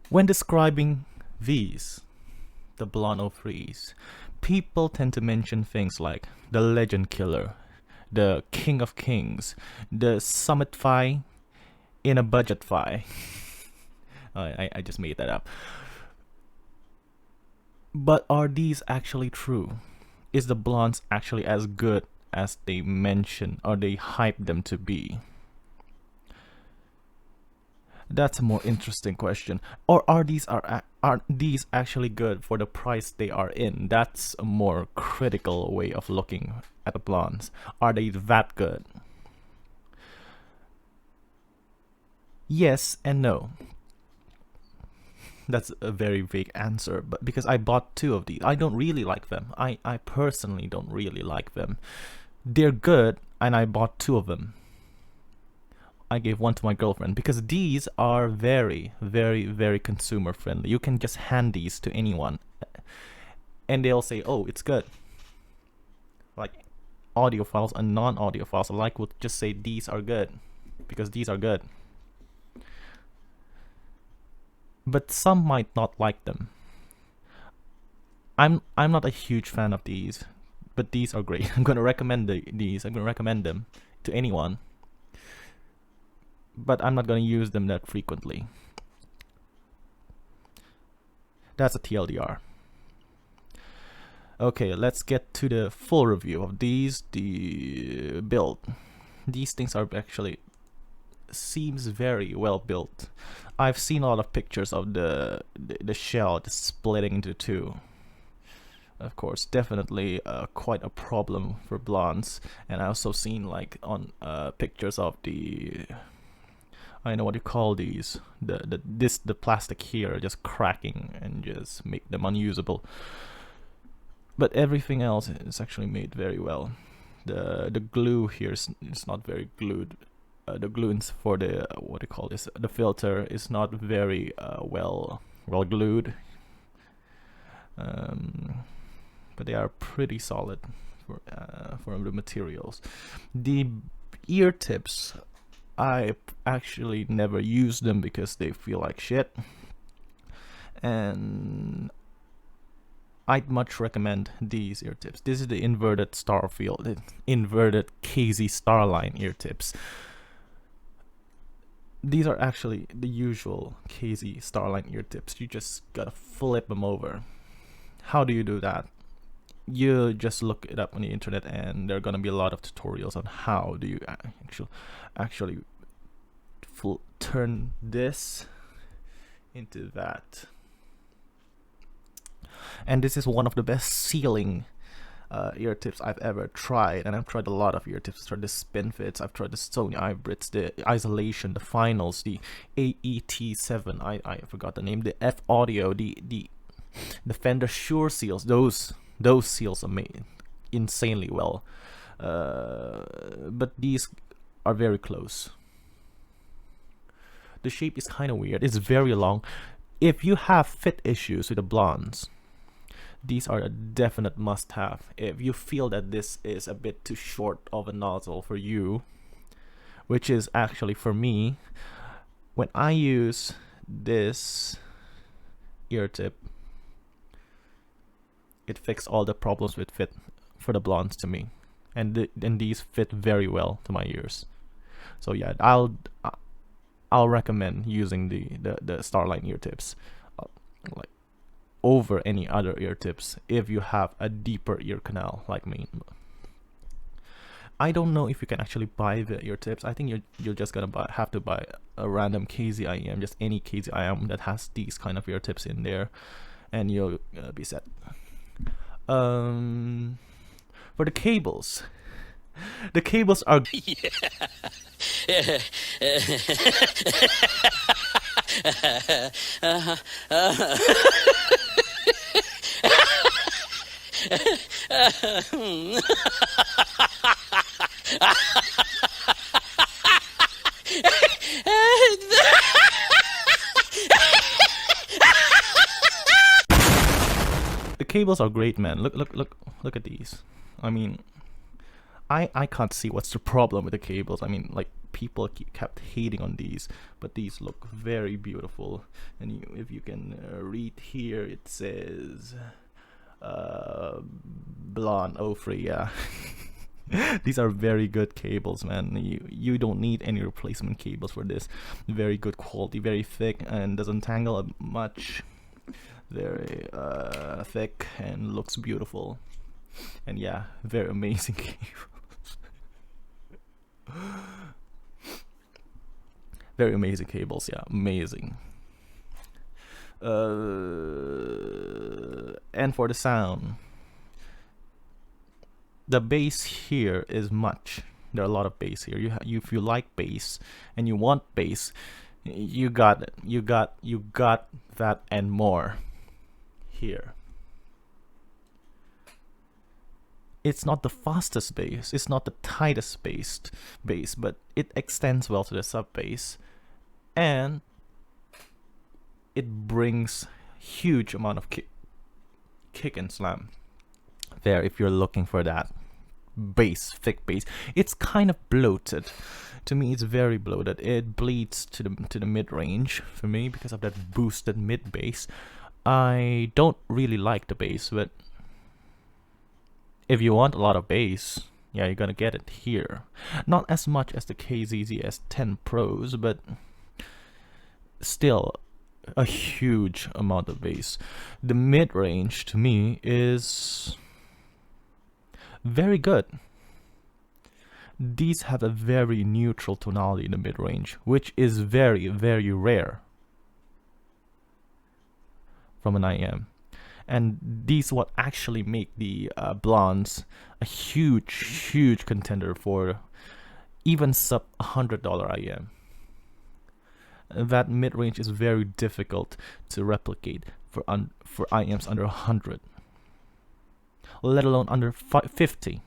When describing these, the BL-03s, people tend to mention things like the Legend Killer, the King of Kings, the Summit Phi in a budget Phi. I just made that up. But are these actually true? Is the blondes actually as good as they mention or they hype them to be? That's a more interesting question. Or are these actually good for the price they are in? That's a more critical way of looking at the blondes. Are they that good? Yes and no. That's a very vague answer, but because I bought 2 of these, I don't really like them. I personally don't really like them. They're good, and I bought 2 of them. I gave 1 to my girlfriend because these are very, very, very consumer friendly. You can just hand these to anyone, and they'll say, "Oh, it's good." Like audiophiles and non-audiophiles alike would just say these are good because these are good. But some might not like them. I'm not a huge fan of these, but these are great. I'm gonna recommend these. I'm gonna recommend them to anyone, but I'm not gonna use them that frequently. That's a TLDR. Okay, let's get to the full review of these. The build. These things are actually seems very well built. I've seen a lot of pictures of the shell just splitting into 2. Of course, definitely quite a problem for blondes. And I also seen like on pictures of the, I know what you call these, the plastic here just cracking and just make them unusable. But everything else is actually made very well. The glue here is not very glued. The glues for the what do you call this? The filter is not very well glued, but they are pretty solid for the materials. The ear tips, I actually never use them because they feel like shit, and I'd much recommend these ear tips. This is the inverted Starfield, inverted KZ Starline ear tips. These are actually the usual KZ Starline ear tips. You just gotta flip them over. How do you do that? You just look it up on the internet, and there are gonna be a lot of tutorials on how do you actually turn this into that. And this is one of the best sealing ear tips I've ever tried, and I've tried a lot of ear tips. I've tried the spin fits, I've tried the Sony hybrids, the isolation, the finals, the AET7, I forgot the name, the F audio, the Fender Shure seals. Those seals are made insanely well, but these are very close. The shape is kind of weird. It's very long. If you have fit issues with the blondes, these are a definite must-have. If you feel that this is a bit too short of a nozzle for you, which is actually for me, when I use this ear tip, it fixed all the problems with fit for the blondes to me, and these fit very well to my ears. So yeah, I'll recommend using the Starline ear tips, like over any other ear tips if you have a deeper ear canal like me. I don't know if you can actually buy the ear tips. I think you're just gonna have to buy a random KZIM, just any KZIM that has these kind of ear tips in there, and you'll be set. For the cables are the cables are great, man. Look at these. I mean, I can't see what's the problem with the cables. I mean, like, people kept hating on these, but these look very beautiful. And if you can read here, it says BL-03, yeah. These are very good cables, man. You don't need any replacement cables for this. Very good quality, very thick, and doesn't tangle up much. Very thick and looks beautiful. And yeah, very amazing cables. Very amazing cables, yeah, amazing. And for the sound, the bass here is much. There are a lot of bass here. If you like bass and you want bass, you got it. You got that and more here. It's not the fastest bass, it's not the tightest bass, but it extends well to the sub bass, and it brings huge amount of kick and slam there if you're looking for that bass, thick bass. It's kind of bloated. To me, it's very bloated. It bleeds to the mid range for me because of that boosted mid bass. I don't really like the bass, but if you want a lot of bass, yeah, you're gonna get it here. Not as much as the KZZS10 Pros, but still a huge amount of bass. The mid-range to me is very good. These have a very neutral tonality in the mid-range, which is very, very rare from an IM. And these what actually make the BLONs a huge contender for even sub $100 IM. That mid-range is very difficult to replicate for IMs under 100, let alone under 50.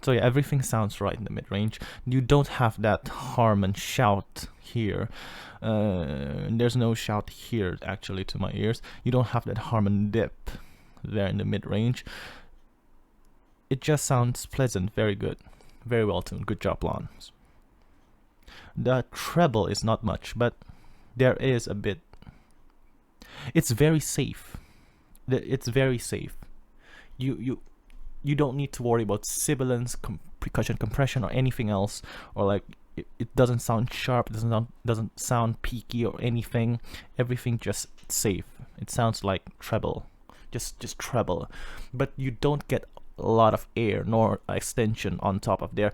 So yeah, everything sounds right in the mid-range. You don't have that harm and shout here. There's no shout here actually to my ears. You don't have that harm and dip there in the mid-range. It just sounds pleasant, very good, very well tuned. Good job, BLON. The treble is not much, but there is a bit. It's very safe. It's very safe. You don't need to worry about sibilance, percussion compression, or anything else, or like it doesn't sound sharp, it doesn't sound peaky or anything. Everything just safe. It sounds like treble, just treble, but you don't get a lot of air nor extension on top of there.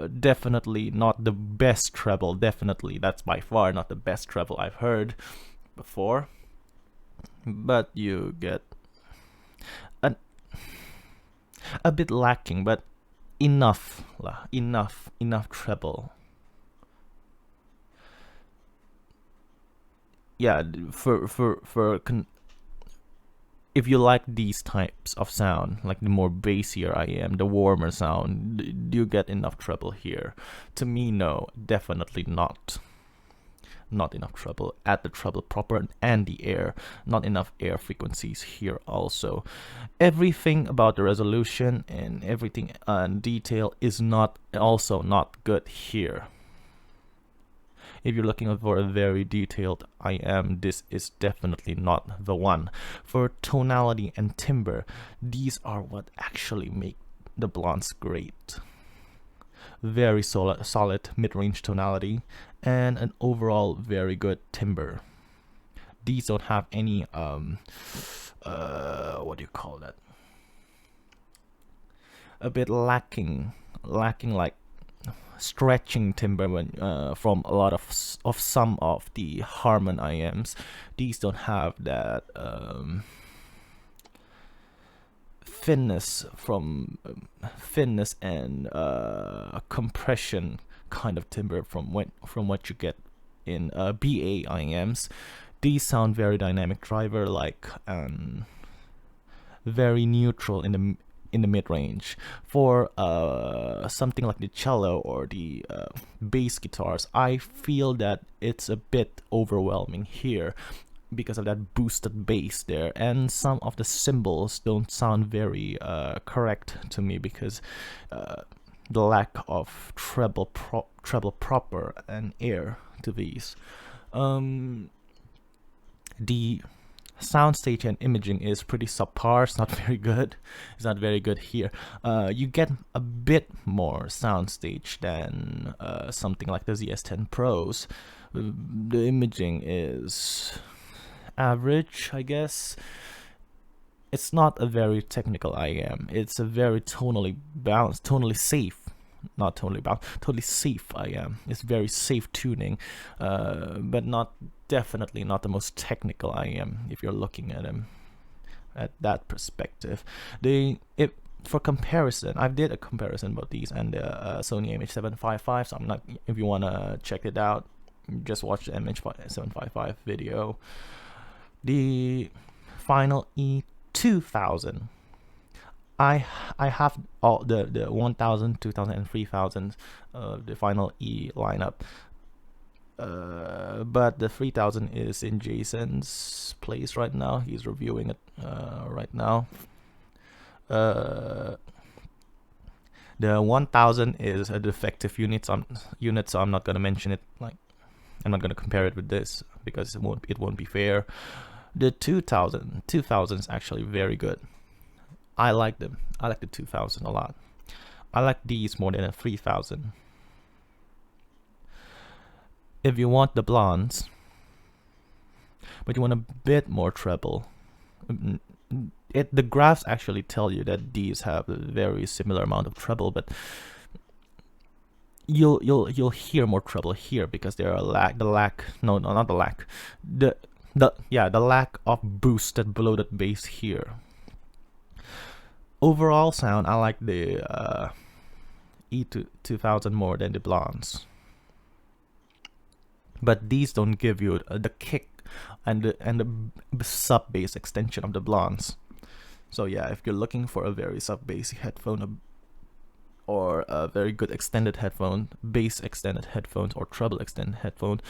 Definitely not the best treble. Definitely, that's by far not the best treble I've heard before. But you get a bit lacking, but enough treble. Yeah, if you like these types of sound, like the more bassier IM, the warmer sound, do you get enough treble here? To me, no, definitely not. Not enough treble at the treble proper and the air. Not enough air frequencies here also. Everything about the resolution and everything and detail is not good here. If you're looking for a very detailed IM, this is definitely not the one. For tonality and timbre, these are what actually make the BLONs great. Very solid mid-range tonality and an overall very good timbre. These don't have any what do you call that? A bit lacking like stretching timbre when from a lot of some of the Harman IMs. These don't have that thinness and compression kind of timbre from what you get in BA IMs. These sound very dynamic driver, like very neutral in the mid-range. For something like the cello or the bass guitars, I feel that it's a bit overwhelming here. because of that boosted bass there, and some of the cymbals don't sound very correct to me because the lack of treble proper and air to these. The soundstage and imaging is pretty subpar. It's not very good. It's not very good here. You get a bit more soundstage than something like the ZS10 Pros. The imaging is average, I guess. It's not a very technical IM. It's a very tonally balanced, tonally safe. Not totally balanced, totally safe IM. It's very safe tuning, but definitely not the most technical IM if you're looking at him at that perspective. For comparison, I did a comparison about these and the Sony MH755. So I'm not. If you wanna check it out, just watch the MH755 video. The final E2000. I have all the 1000, 2000, and 3000, the final E lineup. But the 3000 is in Jason's place right now. He's reviewing it right now. The 1000 is a defective unit, so I'm not gonna mention it. Like, I'm not gonna compare it with this because it won't be fair. The 2000 is actually very good. I like them. I like the 2000 a lot. I like these more than a 3000. If you want the blondes, but you want a bit more treble, the graphs actually tell you that these have a very similar amount of treble, but you'll hear more treble here because there are the lack of boosted bloated bass here. Overall sound, I like the E2000 more than the blondes, but these don't give you the kick and the sub bass extension of the blondes. So yeah, if you're looking for a very sub bassy headphone or a very good extended headphone, bass extended headphones or treble extended headphone,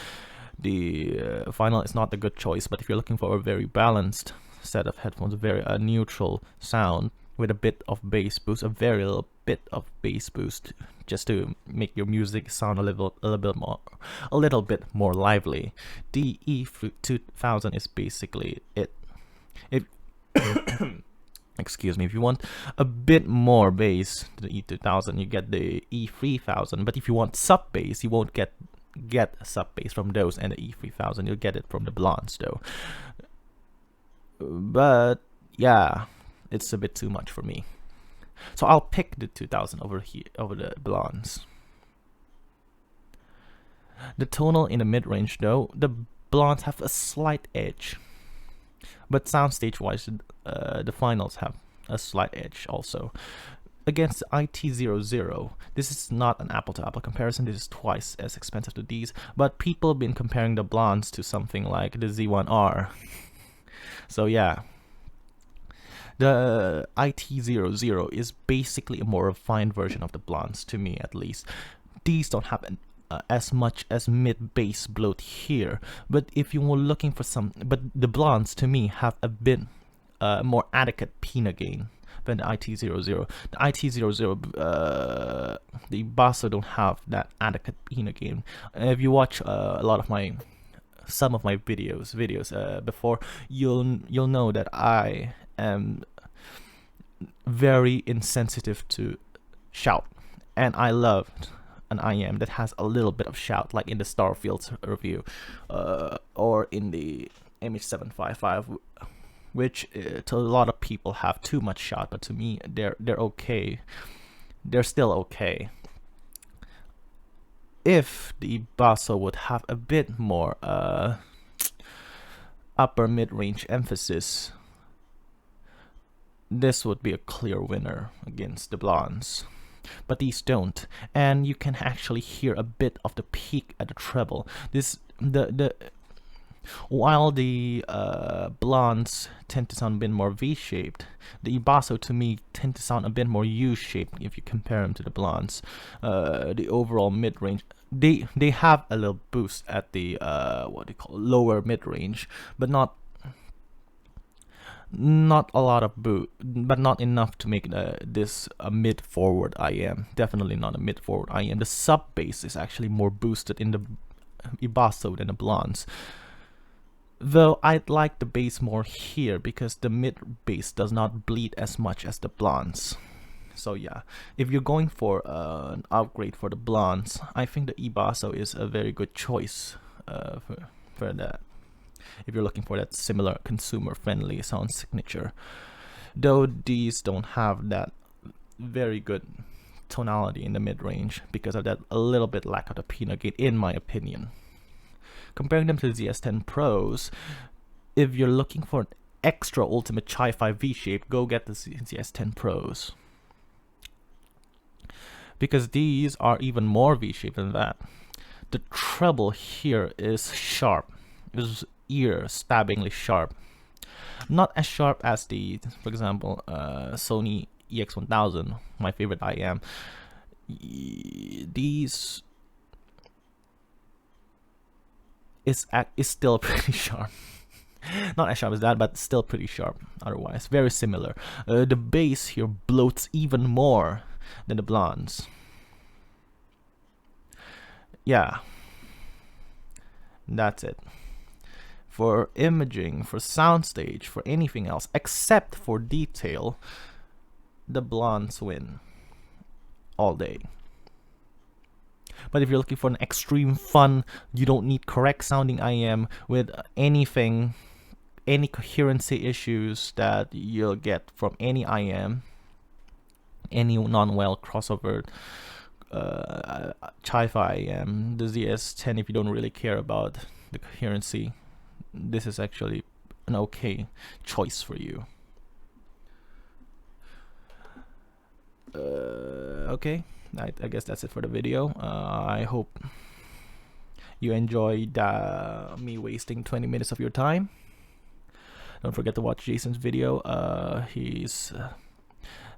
the final is not a good choice. But if you're looking for a very balanced set of headphones, a neutral sound with a bit of bass boost, a very little bit of bass boost, just to make your music sound a little bit more lively, the E2000 is basically it. Excuse me. If you want a bit more bass to the E2000, you get the E3000. But if you want sub bass, you won't get sub bass from those and the E3000. You'll get it from the blondes though. But yeah, it's a bit too much for me, so I'll pick the 2000 over the blondes. The tonal in the mid-range though, the blondes have a slight edge, but soundstage wise the finals have a slight edge also. Against the IT00, this is not an apple-to-apple comparison. This is twice as expensive to these, but people have been comparing the blondes to something like the Z1R. So yeah, the IT00 is basically a more refined version of the blondes, to me at least. These don't have as much as mid-bass bloat here, but if you were looking for but the blondes to me have a bit more adequate Pina gain than the IT00. The IT00, the Basso don't have that adequate Pina gain. If you watch a lot of some of my videos before, you'll know that I am very insensitive to shout, and I loved an IM that has a little bit of shout, like in the Starfield's review or in the MH755, which to a lot of people have too much shout, but to me they're okay. They're still okay. If the Basso would have a bit more upper mid-range emphasis, this would be a clear winner against the blondes. But these don't, and you can actually hear a bit of the peak at the treble. While the blondes tend to sound a bit more V-shaped, the iBasso to me tend to sound a bit more U-shaped if you compare them to the blondes. The overall mid-range, they have a little boost at the what do you call it, lower mid-range, but not a lot of but not enough to make this a mid-forward IM. Definitely not a mid-forward IM. The sub-bass is actually more boosted in the iBasso than the blondes. Though I'd like the bass more here because the mid bass does not bleed as much as the blondes. So yeah, if you're going for an upgrade for the blondes, I think the iBasso is a very good choice for that. If you're looking for that similar consumer-friendly sound signature, though these don't have that very good tonality in the mid-range because of that a little bit lack of the peanut gate, in my opinion. Comparing them to the ZS-10 Pros, if you're looking for an extra ultimate Chi-Fi V-shape, go get the ZS-10 Pros. Because these are even more V-shaped than that. The treble here is sharp, is ear-stabbingly sharp. Not as sharp as the, for example, Sony EX1000, my favorite IM. These is still pretty sharp. Not as sharp as that, but still pretty sharp otherwise. Very similar. The bass here bloats even more than the blondes. Yeah. That's it. For imaging, for soundstage, for anything else, except for detail, the blondes win all day. But if you're looking for an extreme fun, you don't need correct sounding IM with anything, any coherency issues that you'll get from any IM, any non-well crossover Chi-Fi IM, the ZS-10, if you don't really care about the coherency, this is actually an okay choice for you. Okay. I guess that's it for the video. I hope you enjoyed me wasting 20 minutes of your time. Don't forget to watch Jason's video. He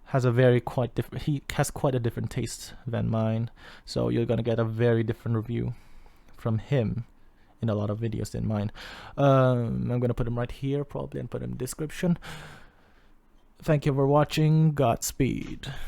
has quite a different taste than mine, so you're gonna get a very different review from him in a lot of videos than mine. I'm gonna put him right here probably and put him in the description. Thank you for watching. Godspeed.